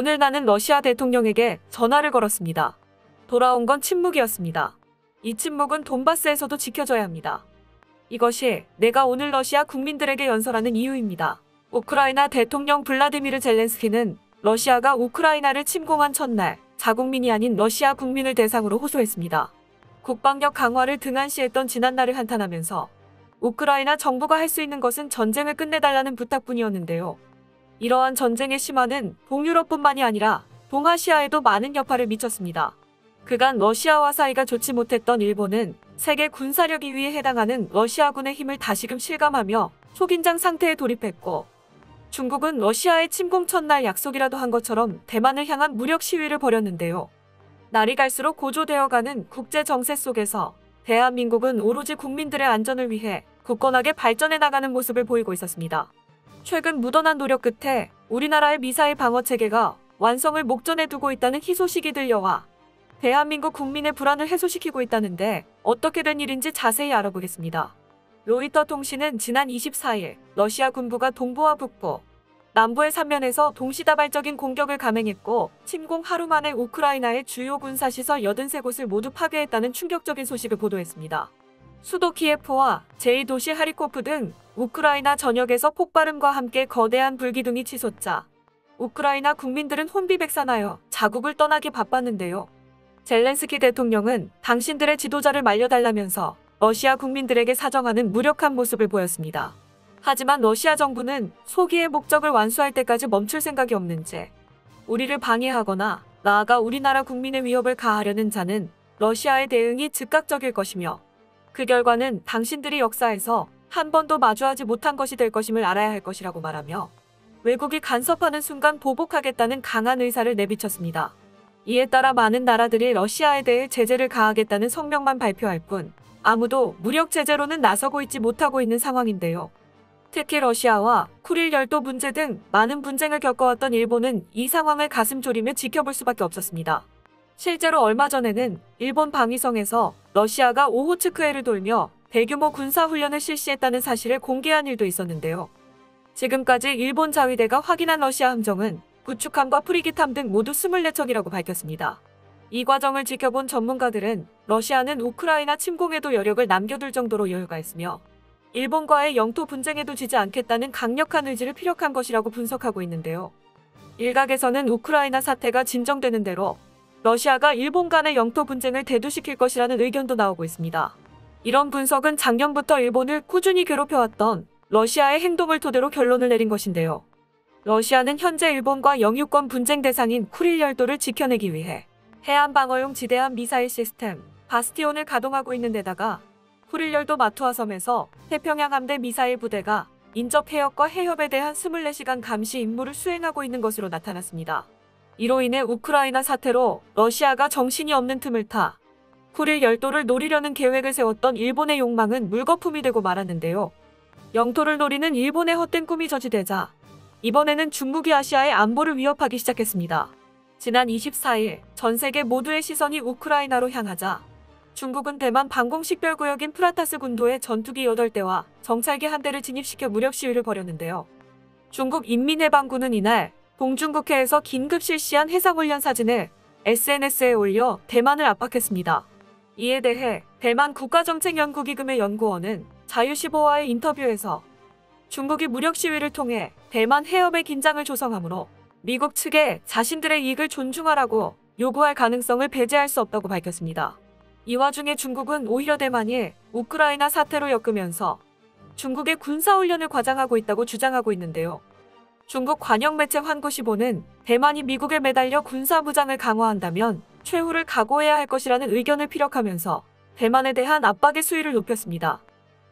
오늘 나는 러시아 대통령에게 전화를 걸었습니다. 돌아온 건 침묵이었습니다. 이 침묵은 돈바스에서도 지켜져야 합니다. 이것이 내가 오늘 러시아 국민들에게 연설하는 이유입니다. 우크라이나 대통령 블라디미르 젤렌스키는 러시아가 우크라이나를 침공한 첫날 자국민이 아닌 러시아 국민을 대상으로 호소했습니다. 국방력 강화를 등한시했던 지난날을 한탄하면서 우크라이나 정부가 할 수 있는 것은 전쟁을 끝내달라는 부탁뿐이었는데요. 이러한 전쟁의 심화는 동유럽뿐만이 아니라 동아시아에도 많은 여파를 미쳤습니다. 그간 러시아와 사이가 좋지 못했던 일본은 세계 군사력 2위에 해당하는 러시아군의 힘을 다시금 실감하며 초긴장 상태에 돌입했고, 중국은 러시아의 침공 첫날 약속이라도 한 것처럼 대만을 향한 무력 시위를 벌였는데요. 날이 갈수록 고조되어가는 국제 정세 속에서 대한민국은 오로지 국민들의 안전을 위해 굳건하게 발전해 나가는 모습을 보이고 있었습니다. 최근 무던한 노력 끝에 우리나라의 미사일 방어 체계가 완성을 목전에 두고 있다는 희소식이 들려와 대한민국 국민의 불안을 해소시키고 있다는데 어떻게 된 일인지 자세히 알아보겠습니다. 로이터 통신은 지난 24일 러시아 군부가 동부와 북부, 남부의 3면에서 동시다발적인 공격을 감행했고 침공 하루 만에 우크라이나의 주요 군사시설 83곳을 모두 파괴했다는 충격적인 소식을 보도했습니다. 수도 키예프와 제2도시 하리코프 등 우크라이나 전역에서 폭발음과 함께 거대한 불기둥이 치솟자 우크라이나 국민들은 혼비백산하여 자국을 떠나기 바빴는데요. 젤렌스키 대통령은 당신들의 지도자를 말려달라면서 러시아 국민들에게 사정하는 무력한 모습을 보였습니다. 하지만 러시아 정부는 소기의 목적을 완수할 때까지 멈출 생각이 없는 채 우리를 방해하거나 나아가 우리나라 국민의 위협을 가하려는 자는 러시아의 대응이 즉각적일 것이며 그 결과는 당신들이 역사에서 한 번도 마주하지 못한 것이 될 것임을 알아야 할 것이라고 말하며 외국이 간섭하는 순간 보복하겠다는 강한 의사를 내비쳤습니다. 이에 따라 많은 나라들이 러시아에 대해 제재를 가하겠다는 성명만 발표할 뿐 아무도 무력 제재로는 나서고 있지 못하고 있는 상황인데요. 특히 러시아와 쿠릴 열도 문제 등 많은 분쟁을 겪어왔던 일본은 이 상황을 가슴 졸이며 지켜볼 수밖에 없었습니다. 실제로 얼마 전에는 일본 방위성에서 러시아가 오호츠크해를 돌며 대규모 군사훈련을 실시했다는 사실을 공개한 일도 있었는데요. 지금까지 일본 자위대가 확인한 러시아 함정은 구축함과 프리기함 등 모두 24척이라고 밝혔습니다. 이 과정을 지켜본 전문가들은 러시아는 우크라이나 침공에도 여력을 남겨둘 정도로 여유가 있으며 일본과의 영토 분쟁에도 지지 않겠다는 강력한 의지를 피력한 것이라고 분석하고 있는데요. 일각에서는 우크라이나 사태가 진정되는 대로 러시아가 일본 간의 영토 분쟁을 대두시킬 것이라는 의견도 나오고 있습니다. 이런 분석은 작년부터 일본을 꾸준히 괴롭혀왔던 러시아의 행동을 토대로 결론을 내린 것인데요. 러시아는 현재 일본과 영유권 분쟁 대상인 쿠릴 열도를 지켜내기 위해 해안 방어용 지대함 미사일 시스템 바스티온을 가동하고 있는 데다가 쿠릴 열도 마투아 섬에서 태평양 함대 미사일 부대가 인접 해역과 해협에 대한 24시간 감시 임무를 수행하고 있는 것으로 나타났습니다. 이로 인해 우크라이나 사태로 러시아가 정신이 없는 틈을 타 쿠릴 열도를 노리려는 계획을 세웠던 일본의 욕망은 물거품이 되고 말았는데요. 영토를 노리는 일본의 헛된 꿈이 저지되자 이번에는 중국이 아시아의 안보를 위협하기 시작했습니다. 지난 24일 전 세계 모두의 시선이 우크라이나로 향하자 중국은 대만 방공식별구역인 프라타스 군도에 전투기 8대와 정찰기 1대를 진입시켜 무력 시위를 벌였는데요. 중국 인민해방군은 이날 봉중국해에서 긴급 실시한 해상훈련 사진을 SNS에 올려 대만을 압박했습니다. 이에 대해 대만 국가정책연구기금의 연구원은 자유15와의 인터뷰에서 중국이 무력 시위를 통해 대만 해협의 긴장을 조성하므로 미국 측에 자신들의 이익을 존중하라고 요구할 가능성을 배제할 수 없다고 밝혔습니다. 이 와중에 중국은 오히려 대만이 우크라이나 사태로 엮으면서 중국의 군사훈련을 과장하고 있다고 주장하고 있는데요. 중국 관영 매체 환구시보는 대만이 미국에 매달려 군사무장을 강화한다면 최후를 각오해야 할 것이라는 의견을 피력하면서 대만에 대한 압박의 수위를 높였습니다.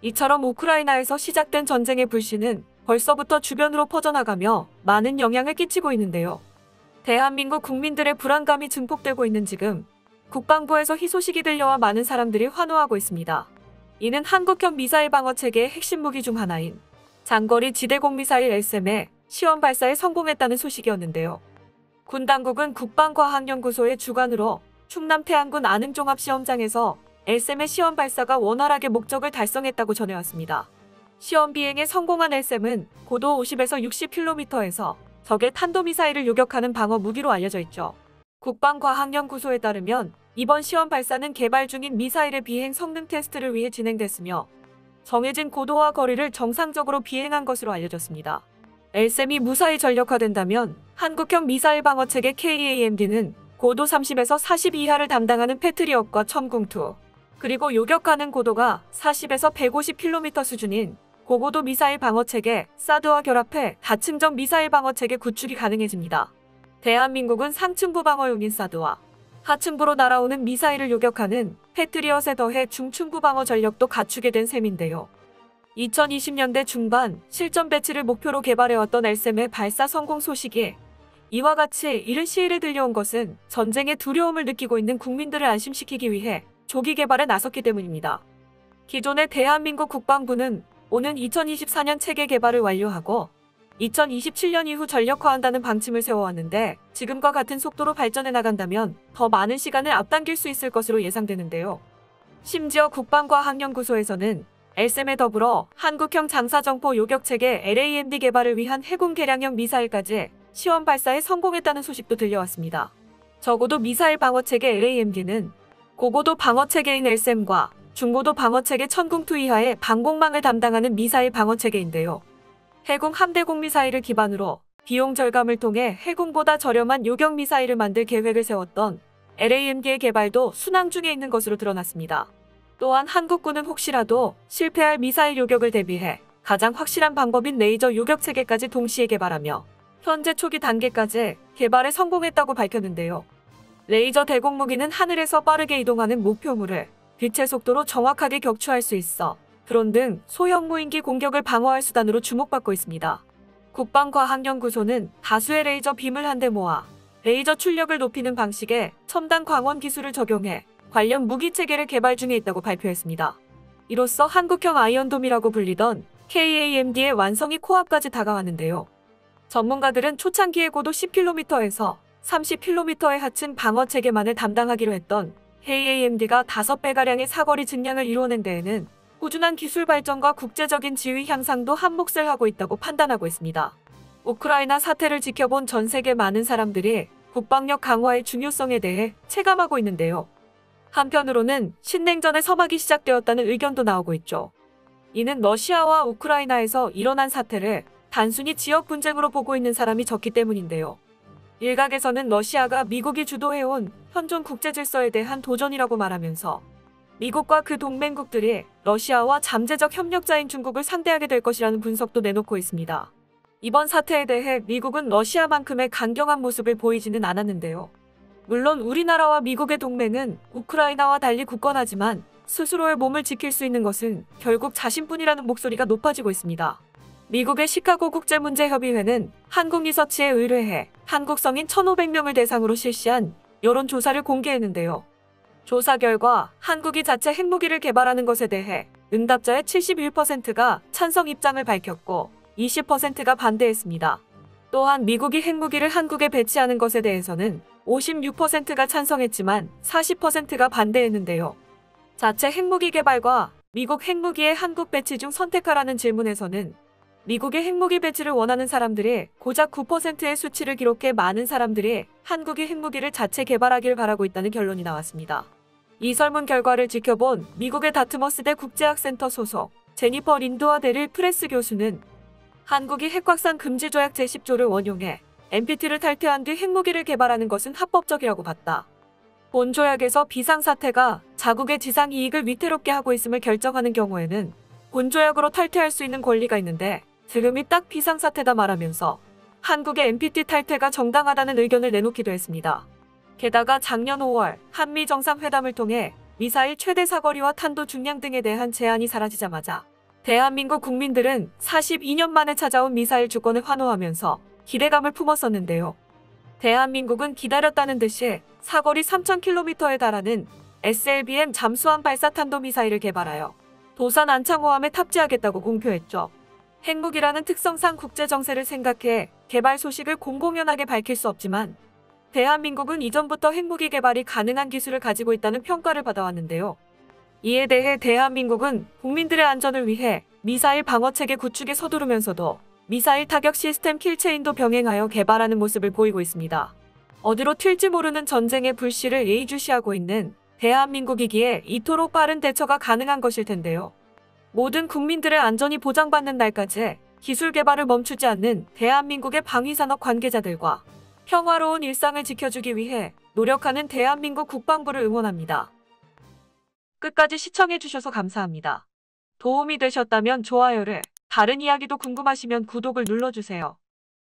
이처럼 우크라이나에서 시작된 전쟁의 불씨는 벌써부터 주변으로 퍼져나가며 많은 영향을 끼치고 있는데요. 대한민국 국민들의 불안감이 증폭되고 있는 지금 국방부에서 희소식이 들려와 많은 사람들이 환호하고 있습니다. 이는 한국형 미사일 방어 체계의 핵심 무기 중 하나인 장거리 지대공 미사일 LSM의 시험 발사에 성공했다는 소식이었는데요. 군 당국은 국방과학연구소의 주관으로 충남 태안군 안흥종합시험장에서 LSM의 시험 발사가 원활하게 목적을 달성했다고 전해왔습니다. 시험 비행에 성공한 LSM은 고도 50에서 60km에서 적의 탄도미사일을 요격하는 방어 무기로 알려져 있죠. 국방과학연구소에 따르면 이번 시험 발사는 개발 중인 미사일의 비행 성능 테스트를 위해 진행됐으며 정해진 고도와 거리를 정상적으로 비행한 것으로 알려졌습니다. LSAM이 무사히 전력화된다면 한국형 미사일 방어체계 KAMD는 고도 30에서 40 이하를 담당하는 패트리엇과 천궁2, 그리고 요격하는 고도가 40에서 150km 수준인 고고도 미사일 방어체계 사드와 결합해 다층적 미사일 방어체계 구축이 가능해집니다. 대한민국은 상층부 방어용인 사드와 하층부로 날아오는 미사일을 요격하는 패트리엇에 더해 중층부 방어 전력도 갖추게 된 셈인데요. 2020년대 중반 실전 배치를 목표로 개발해왔던 LSAM의 발사 성공 소식이 이와 같이 이른 시일에 들려온 것은 전쟁의 두려움을 느끼고 있는 국민들을 안심시키기 위해 조기 개발에 나섰기 때문입니다. 기존의 대한민국 국방부는 오는 2024년 체계 개발을 완료하고 2027년 이후 전력화한다는 방침을 세워왔는데 지금과 같은 속도로 발전해 나간다면 더 많은 시간을 앞당길 수 있을 것으로 예상되는데요. 심지어 국방과학연구소에서는 LSAM에 더불어 한국형 장사정포 요격체계 LAMD 개발을 위한 해군 개량형 미사일까지 시험 발사에 성공했다는 소식도 들려왔습니다. 저고도 미사일 방어체계 LAMD는 고고도 방어체계인 LSAM과 중고도 방어체계 천궁2 이하의 방공망을 담당하는 미사일 방어체계인데요. 해군 함대공 미사일을 기반으로 비용 절감을 통해 해군보다 저렴한 요격 미사일을 만들 계획을 세웠던 LAMD의 개발도 순항 중에 있는 것으로 드러났습니다. 또한 한국군은 혹시라도 실패할 미사일 요격을 대비해 가장 확실한 방법인 레이저 요격 체계까지 동시에 개발하며 현재 초기 단계까지 개발에 성공했다고 밝혔는데요. 레이저 대공 무기는 하늘에서 빠르게 이동하는 목표물을 빛의 속도로 정확하게 격추할 수 있어 드론 등 소형 무인기 공격을 방어할 수단으로 주목받고 있습니다. 국방과학연구소는 다수의 레이저 빔을 한데 모아 레이저 출력을 높이는 방식의 첨단 광원 기술을 적용해 관련 무기 체계를 개발 중에 있다고 발표했습니다. 이로써 한국형 아이언돔이라고 불리던 KAMD의 완성이 코앞까지 다가왔는데요. 전문가들은 초창기에 고도 10km에서 30km의 하층 방어 체계만을 담당하기로 했던 KAMD가 5배가량의 사거리 증량을 이뤄낸 데에는 꾸준한 기술 발전과 국제적인 지위 향상도 한몫을 하고 있다고 판단하고 있습니다. 우크라이나 사태를 지켜본 전 세계 많은 사람들이 국방력 강화의 중요성에 대해 체감하고 있는데요. 한편으로는 신냉전의 서막이 시작되었다는 의견도 나오고 있죠. 이는 러시아와 우크라이나에서 일어난 사태를 단순히 지역 분쟁으로 보고 있는 사람이 적기 때문인데요. 일각에서는 러시아가 미국이 주도해온 현존 국제 질서에 대한 도전이라고 말하면서 미국과 그 동맹국들이 러시아와 잠재적 협력자인 중국을 상대하게 될 것이라는 분석도 내놓고 있습니다. 이번 사태에 대해 미국은 러시아만큼의 강경한 모습을 보이지는 않았는데요. 물론 우리나라와 미국의 동맹은 우크라이나와 달리 굳건하지만 스스로의 몸을 지킬 수 있는 것은 결국 자신뿐이라는 목소리가 높아지고 있습니다. 미국의 시카고 국제문제협의회는 한국리서치에 의뢰해 한국 성인 1,500명을 대상으로 실시한 여론조사를 공개했는데요. 조사 결과 한국이 자체 핵무기를 개발하는 것에 대해 응답자의 71%가 찬성 입장을 밝혔고 20%가 반대했습니다. 또한 미국이 핵무기를 한국에 배치하는 것에 대해서는 56%가 찬성했지만 40%가 반대했는데요. 자체 핵무기 개발과 미국 핵무기의 한국 배치 중 선택하라는 질문에서는 미국의 핵무기 배치를 원하는 사람들이 고작 9%의 수치를 기록해 많은 사람들이 한국이 핵무기를 자체 개발하길 바라고 있다는 결론이 나왔습니다. 이 설문 결과를 지켜본 미국의 다트머스대 국제학센터 소속 제니퍼 린드와 데릴 프레스 교수는 한국이 핵확산 금지 조약 제10조를 원용해 NPT를 탈퇴한 뒤 핵무기를 개발하는 것은 합법적이라고 봤다. 본 조약에서 비상사태가 자국의 지상 이익을 위태롭게 하고 있음을 결정하는 경우에는 본 조약으로 탈퇴할 수 있는 권리가 있는데 지금이 딱 비상사태다 말하면서 한국의 NPT 탈퇴가 정당하다는 의견을 내놓기도 했습니다. 게다가 작년 5월 한미 정상회담을 통해 미사일 최대 사거리와 탄도 중량 등에 대한 제한이 사라지자마자 대한민국 국민들은 42년 만에 찾아온 미사일 주권을 환호하면서 기대감을 품었었는데요. 대한민국은 기다렸다는 듯이 사거리 3,000km에 달하는 SLBM 잠수함 발사 탄도미사일을 개발하여 도산 안창호함에 탑재하겠다고 공표했죠. 핵무기라는 특성상 국제정세를 생각해 개발 소식을 공공연하게 밝힐 수 없지만 대한민국은 이전부터 핵무기 개발이 가능한 기술을 가지고 있다는 평가를 받아왔는데요. 이에 대해 대한민국은 국민들의 안전을 위해 미사일 방어체계 구축에 서두르면서도 미사일 타격 시스템 킬체인도 병행하여 개발하는 모습을 보이고 있습니다. 어디로 튈지 모르는 전쟁의 불씨를 예의주시하고 있는 대한민국이기에 이토록 빠른 대처가 가능한 것일 텐데요. 모든 국민들의 안전이 보장받는 날까지 기술 개발을 멈추지 않는 대한민국의 방위산업 관계자들과 평화로운 일상을 지켜주기 위해 노력하는 대한민국 국방부를 응원합니다. 끝까지 시청해주셔서 감사합니다. 도움이 되셨다면 좋아요를, 다른 이야기도 궁금하시면 구독을 눌러주세요.